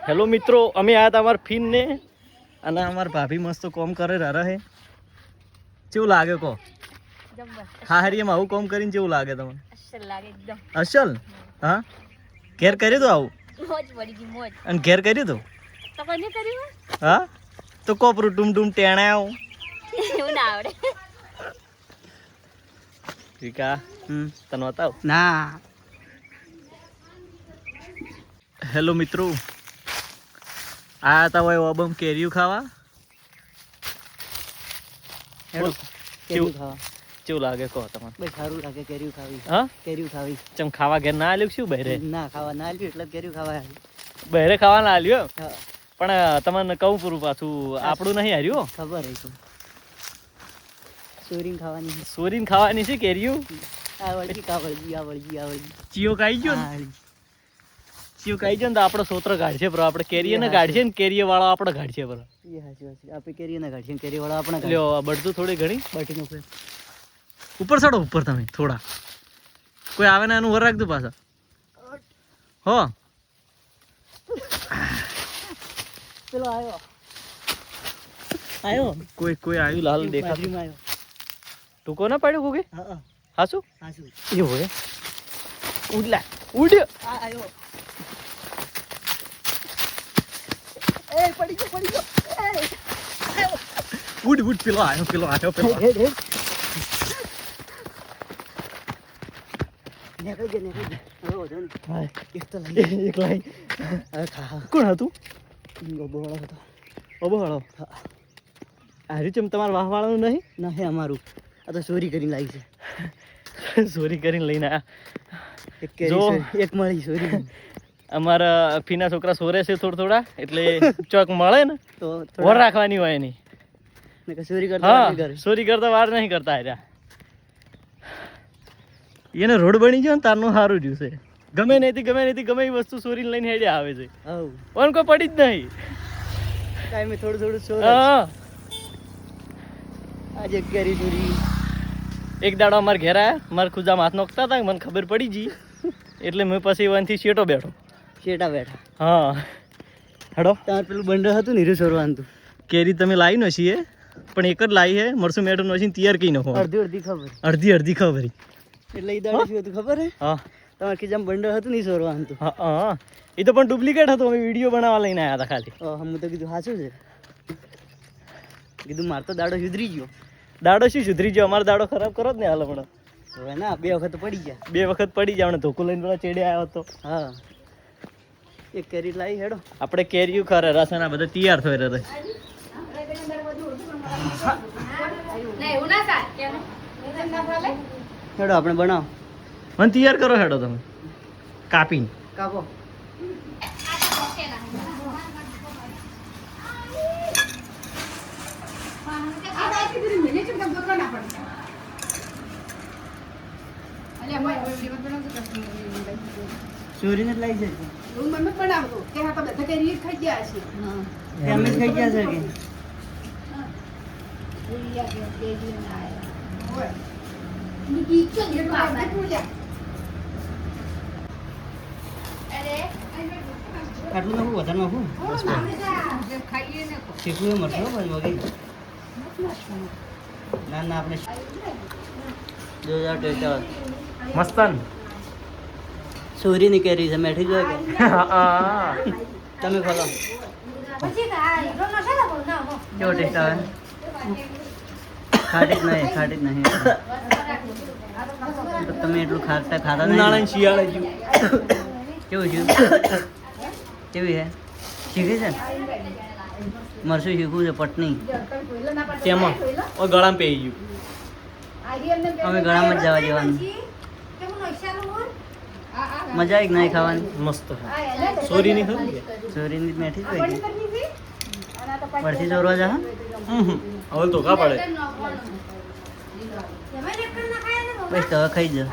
Hello મિત્રો, અમે આયા હતા અમારા ફીન ને અને અમારા ભાભી મસ્ત કોમ કરે રહે. કેવું લાગે કહો? હા હરિયમ આવું કોમ કરીને કેવું લાગે તમને? અસલ લાગે એકદમ. અસલ? હા. ઘેર કર્યું તો આવું? મોજ પડી ગઈ મોજ. અને ઘેર કર્યું તો? તો કોને કર્યું? હા. તો કોપરું ટુમ ટુમ ટેણાવ. એવું ના આવડે. ઠીકા. તને બતાવ. ના. હેલો મિત્રો, આ હતા હોય ઓબમ કેરીયું ખાવા. કેવું લાગે કહો તમને? બસ સારું લાગે કેરીયું ખાવી. હા કેરીયું ખાવી. ચમ ખાવા ઘેર ના આલ્યું શું બહેરે? ના ખાવા ના આલ્યું એટલે કેરીયું ખાવા આલ્યું. બહેરે ખાવા ના આલ્યું? પણ તમને કહું પૂરું પાછું આપણું નહીં હાર્યું. ખબર હે. સોરીન ખાવાની છે કેરીયું. ચિયો કાઈ ગયો ને? ચિયો કાઈ ગયો ને તો આપણો સોત્ર કાઢશે બરો. આપણે કેરીએ ને કાઢશે ને કેરીએ વાળો આપણે કાઢશે બરો. આપણે કેરીએ ને કાઢશે કેરી વાળો આપણે લ્યો. બળતું થોડી ઘણી બટીનો ઉપર ચડો ઉપર તમે થોડા. કોઈ આવે ને એનું વર રાખજો પાછા. હો પેલો આવ્યો કોઈ આવ્યું લાલ દેખાતું. ટૂંકો ના પાડ્યો કોકે? હા શું એવું હે? ઉડલા ઉડ્યો. આવ્યો. એ પડી ગયો. ઉડ પેલો આવ્યો. કોણ હતું? ઓબોવાળો. હાર્યું ચમ તમારા વાહ વાળાનું નહીં? ના હે અમારું. આ તો ચોરી કરીને લાવી છે. ચોરી કરીને લઈને આવ્યા. એક મળી ચોરી. અમારા ફીના છોકરા સોરે છે થોડા એટલે ચોક મળે ને તો વર રાખવાની હોય એની. ચોરી કરતા વાર નહીં કરતા હાર્યા. એને રોડ બની ગયો ને તારનું સારું રહ્યું છે. ગમે એ વસ્તુ ચોરીને લઈને હેડ્યા આવે છે. પણ કોઈ પડી જ નહીં. કાંઈ થોડું ચોર. આજે કેરી ચોરી. એક દાડો અમારે ઘેર આવ્યા, મારા ખુજામાં હાથ નોખતા હતા, મને ખબર પડી ગઈ એટલે મેં પછી વનથી શેટા બેઠા. હા હેડો. તમારે પેલું બંડર હતું ને હીરો ચોરવાનું હતું. કેરી તમે લાવી ન છીએ પણ એક જ લાવી હે. મરસું મેઠું નસીને તૈયાર કઈ નાખો. અડધી ખબર એટલે એ દાડે શું હતું ખબર હે? હા તમારે કે જેમ બંડર હતું ને ચોરવાનું હતું. હા એ તો પણ ડુપ્લિકેટ હતું. અમે વિડીયો બનાવવા લઈને આવ્યા હતા ખાલી. હું તો કીધું સાચું છે. કીધું મારે તો દાડો સુધરી ગયો. દાડો શું સુધરી ગયો? અમારો દાડો ખરાબ કરો જ ને હાલ હમણાં. હવે ના 2 વખત પડી ગયા. ધોકો લઈને પેલા ચેડે આવ્યો હતો. હા એક કેરી લાવી હેડો. આપણે કેરીયું ખરે રસના બધા તૈયાર થઈ રહ્યા. હેડો આપણે બનાવો. મને તૈયાર કરો હેડો તમે. કાપો. ચોરીને જ લાવી છે. ખાઈ ગયા છે આટલું નાખું વધારે નાખું. શીખવું મળશે ના આપણે મસ્તન ચોરીની કેરી છે. મેઠી જોઈએ કે તમે ખોલો. કેવો ટેસ્ટ આવે? ખાટી જ નહીં. તમે એટલું ખાતા નાણાં શિયાળે કેવું છે? કેવી હે? શીખી છે મરસું શીખવું છે પટની. તેમાં ગળામાં પહેરી ગયું. અમે ગળામાં જ જવા દેવાનું. મજા આવી નહીં ખાવાની? મસ્ત. ચોરીની મેઠી જ પરથી ચોરવા જા. હવે તો કા પડે બસ તો ખાઈ જા.